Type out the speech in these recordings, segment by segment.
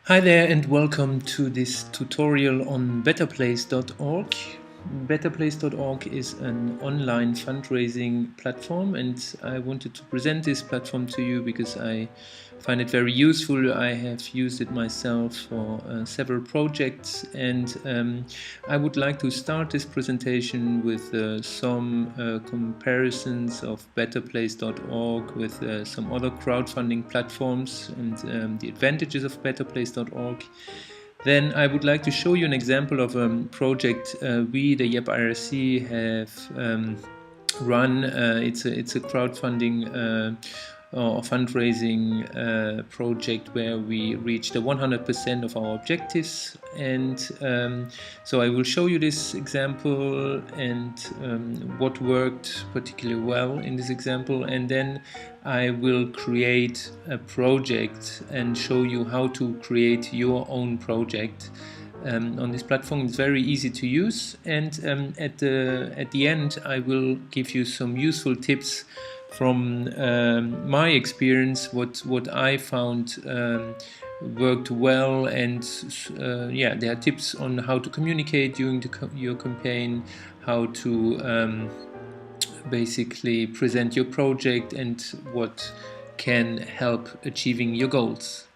Hi there and welcome to this tutorial on betterplace.org. Betterplace.org is an online fundraising platform, and I wanted to present this platform to you because I find it very useful. I have used it myself for several projects, and I would like to start this presentation with some comparisons of betterplace.org with some other crowdfunding platforms and the advantages of betterplace.org. Then I would like to show you an example of a project we, the YEP IRC, have run. It's a crowdfunding or fundraising project where we reached 100% of our objectives, and so I will show you this example and what worked particularly well in this example, and then I will create a project and show you how to create your own project on this platform. It's very easy to use, and at the end I will give you some useful tips from my experience, what I found worked well, and yeah, there are tips on how to communicate during your campaign, how to basically present your project, and what can help achieving your goals.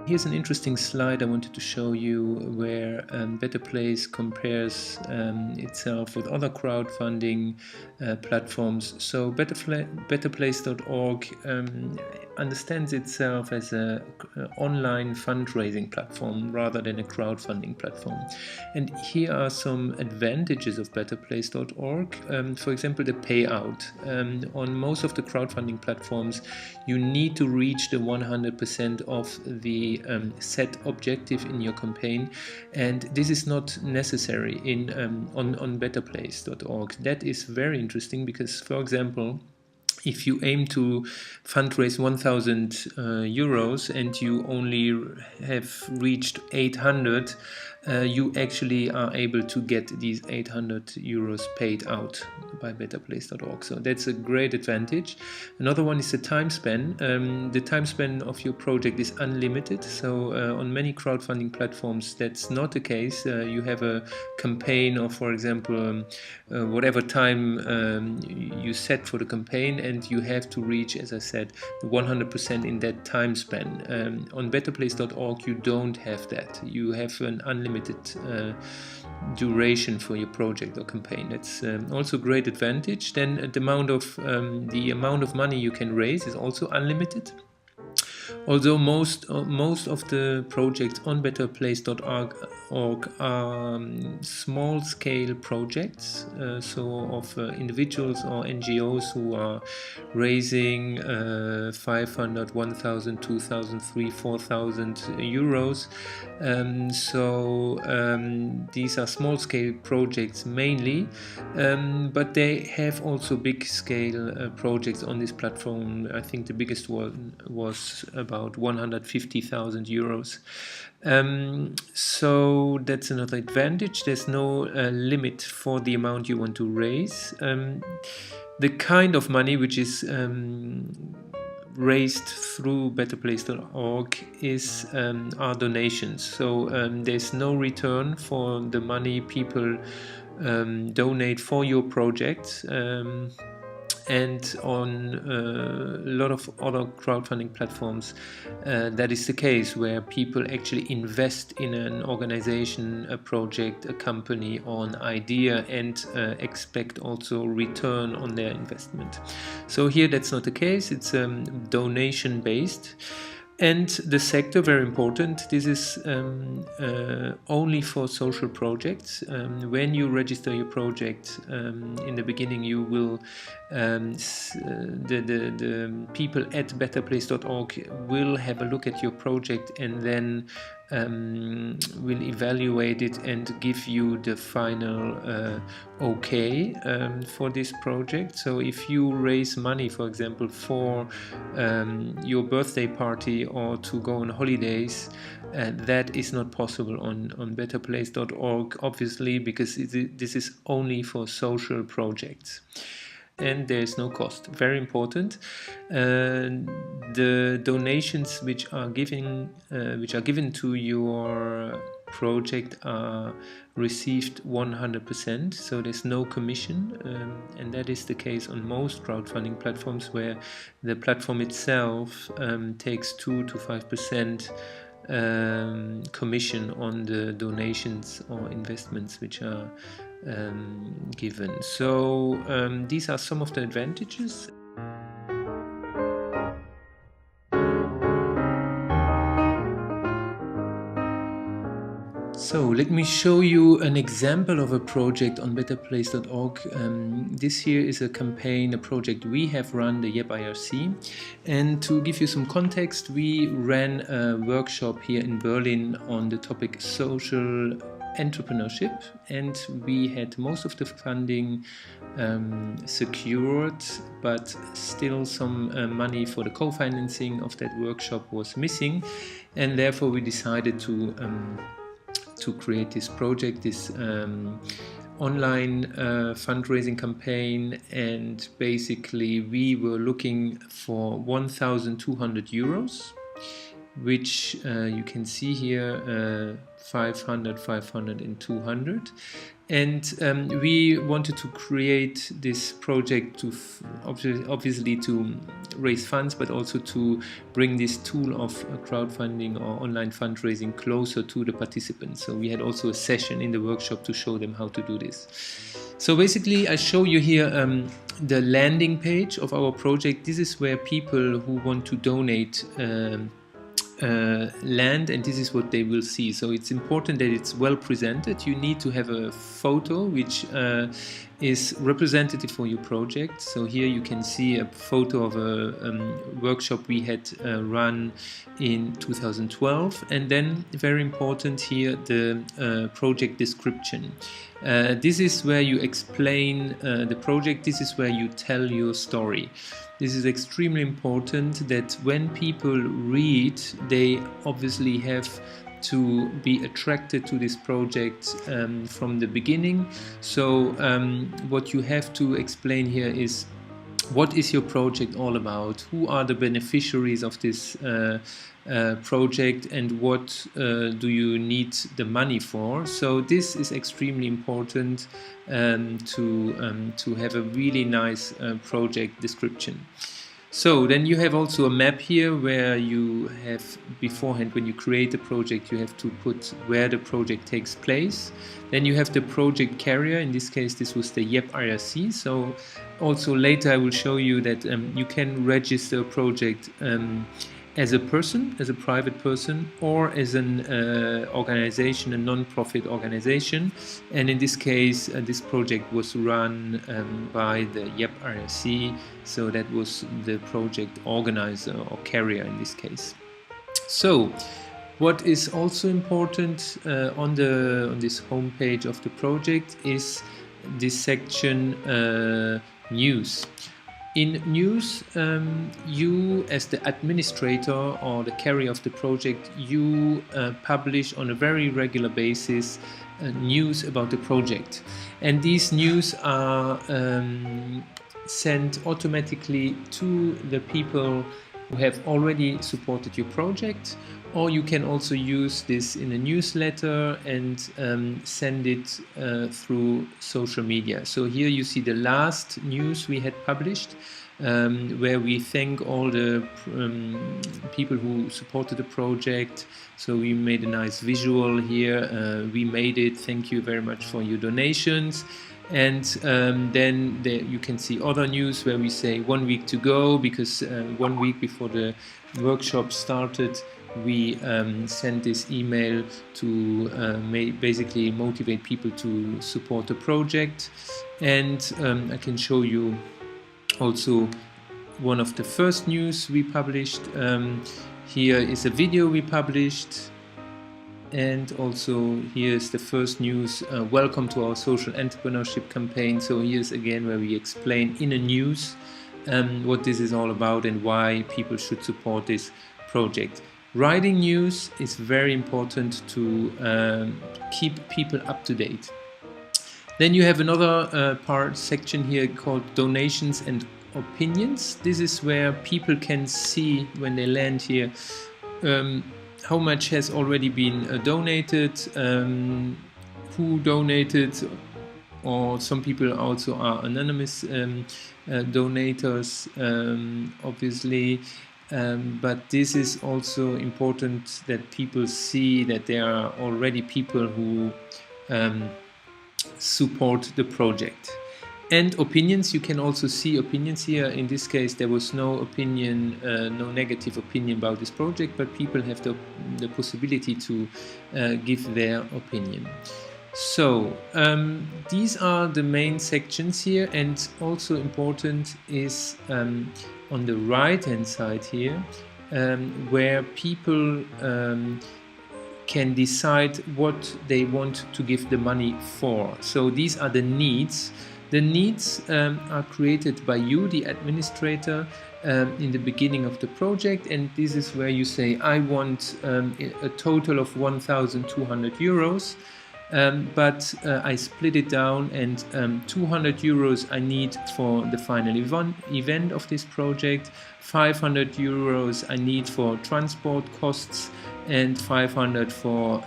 Here's an interesting slide I wanted to show you where Better Place compares itself with other crowdfunding platforms. So betterplace.org understands itself as an online fundraising platform rather than a crowdfunding platform. And here are some advantages of betterplace.org. For example, the payout. On most of the crowdfunding platforms, you need to reach the 100% of the set objective in your campaign, and this is not necessary on betterplace.org. That is very interesting because, for example, if you aim to fundraise 1,000 euros and you only have reached 800, you actually are able to get these 800 euros paid out by betterplace.org. So that's a great advantage. Another one is the time span. The time span of your project is unlimited. So on many crowdfunding platforms, that's not the case. You have a campaign, or for example, whatever time you set for the campaign, and you have to reach, as I said, 100% in that time span. On betterplace.org, you don't have that. You have an unlimited duration for your project or campaign. That's also a great advantage. Then the amount of money you can raise is also unlimited. Although most of the projects on betterplace.org are small-scale projects, so of individuals or NGOs who are raising 500, 1,000, 2,000, 3,000, 4,000 euros. These are small-scale projects mainly, but they have also big-scale projects on this platform. I think the biggest one was about 150,000 euros. So that's another advantage. There's no limit for the amount you want to raise. The kind of money which is raised through betterplace.org are donations. So there's no return for the money people donate for your project. And on a lot of other crowdfunding platforms, that is the case, where people actually invest in an organization, a project, a company, or an idea, and expect also return on their investment. So here that's not the case. It's donation based. And the sector, very important, this is only for social projects. When you register your project, in the beginning you will, the people at betterplace.org will have a look at your project and then will evaluate it and give you the final okay for this project. So if you raise money, for example, for your birthday party or to go on holidays, that is not possible on betterplace.org, obviously, because this is only for social projects. And there is no cost. Very important. The donations which are given to your project are received 100%, so there's no commission, and that is the case on most crowdfunding platforms, where the platform itself takes 2 to 5% commission on the donations or investments which are given. So these are some of the advantages. So let me show you an example of a project on betterplace.org. This here is a campaign, a project we have run, the YEP IRC. And to give you some context, we ran a workshop here in Berlin on the topic social entrepreneurship, and we had most of the funding secured, but still some money for the co-financing of that workshop was missing, and therefore we decided to create this project, this online fundraising campaign. And basically we were looking for 1,200 euros, which you can see here, 500, 500 and 200. And we wanted to create this project to obviously to raise funds, but also to bring this tool of crowdfunding or online fundraising closer to the participants. So we had also a session in the workshop to show them how to do this. So basically I show you here the landing page of our project. This is where people who want to donate land, and this is what they will see. So it's important that it's well presented. You need to have a photo which is representative for your project. So here you can see a photo of a workshop we had run in 2012, and then very important here, the project description. This is where you explain the project. This is where you tell your story. This is extremely important, that when people read, they obviously have to be attracted to this project from the beginning. So what you have to explain here is, what is your project all about? Who are the beneficiaries of this project, and what do you need the money for? So this is extremely important to have a really nice project description. So then you have also a map here where you have beforehand, when you create a project, you have to put where the project takes place. Then you have the project carrier. In this case, this was the YEP IRC. So also later I will show you that you can register a project as a person, as a private person, or as an organization, a non-profit organization. And in this case, this project was run by the YEP IRC, so that was the project organizer or carrier in this case. So what is also important on this homepage of the project is this section news. In news, you as the administrator or the carrier of the project, you publish on a very regular basis news about the project. And these news are sent automatically to the people who have already supported your project, or you can also use this in a newsletter and send it through social media. So here you see the last news we had published, where we thank all the people who supported the project. So we made a nice visual here. We made it. Thank you very much for your donations. And then you can see other news where we say 1 week to go, because 1 week before the workshop started, we sent this email to basically motivate people to support the project. And I can show you also one of the first news we published. Here is a video we published. And also here's the first news, welcome to our social entrepreneurship campaign. So here's again where we explain in a news what this is all about and why people should support this project. Writing news is very important to keep people up to date. Then you have another section here called donations and opinions. This is where people can see when they land here how much has already been donated, who donated, or some people also are anonymous donators, obviously. But this is also important that people see that there are already people who support the project. And opinions, you can also see opinions here. In this case there was no opinion, no negative opinion about this project, but people have the possibility to give their opinion. So these are the main sections here, and also important is on the right hand side here where people can decide what they want to give the money for. So these are the needs. The needs are created by you, the administrator, in the beginning of the project, and this is where you say, I want a total of 1,200 euros, but I split it down, and 200 euros I need for the final event of this project, 500 euros I need for transport costs, and 500 for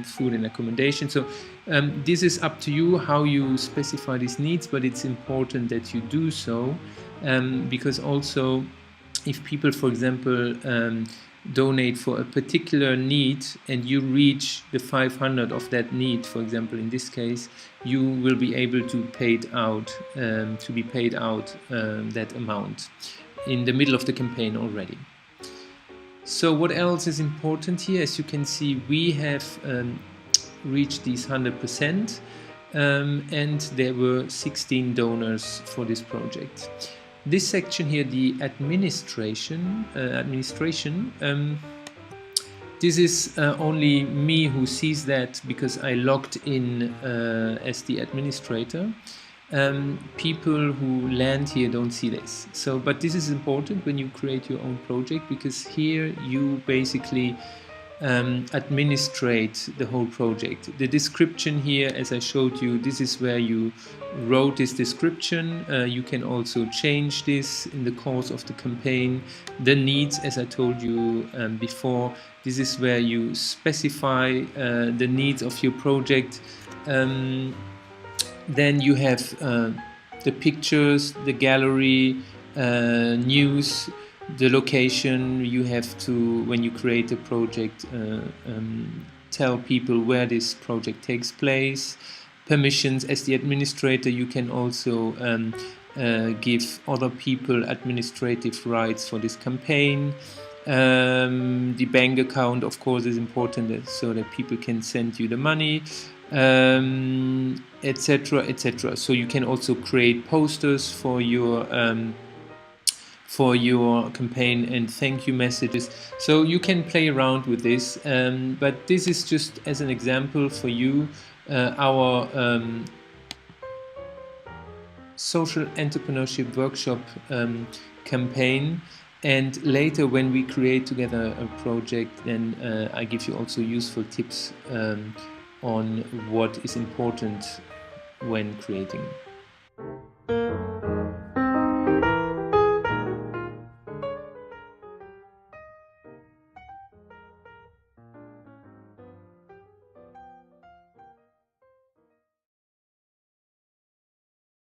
food and accommodation. So this is up to you how you specify these needs, but it's important that you do so, because also if people, for example, donate for a particular need and you reach the 500 of that need, for example in this case, you will be able to be paid out that amount in the middle of the campaign already. So what else is important here? As you can see, we have reached these 100%, and there were 16 donors for this project. This section here, the administration, this is only me who sees that because I logged in as the administrator. People who land here don't see this. So, but this is important when you create your own project, because here you basically administrate the whole project. The description here, as I showed you, this is where you wrote this description. You can also change this in the course of the campaign. The needs, as I told you before, this is where you specify the needs of your project. Then you have the pictures, the gallery, news, the location. You have to, when you create a project, tell people where this project takes place. Permissions, as the administrator, you can also give other people administrative rights for this campaign. The bank account, of course, is important so that people can send you the money, etc., etc. So you can also create posters for your campaign and thank you messages. So you can play around with this, but this is just as an example for you. Our social entrepreneurship workshop campaign, and later when we create together a project, then I give you also useful tips on what is important when creating.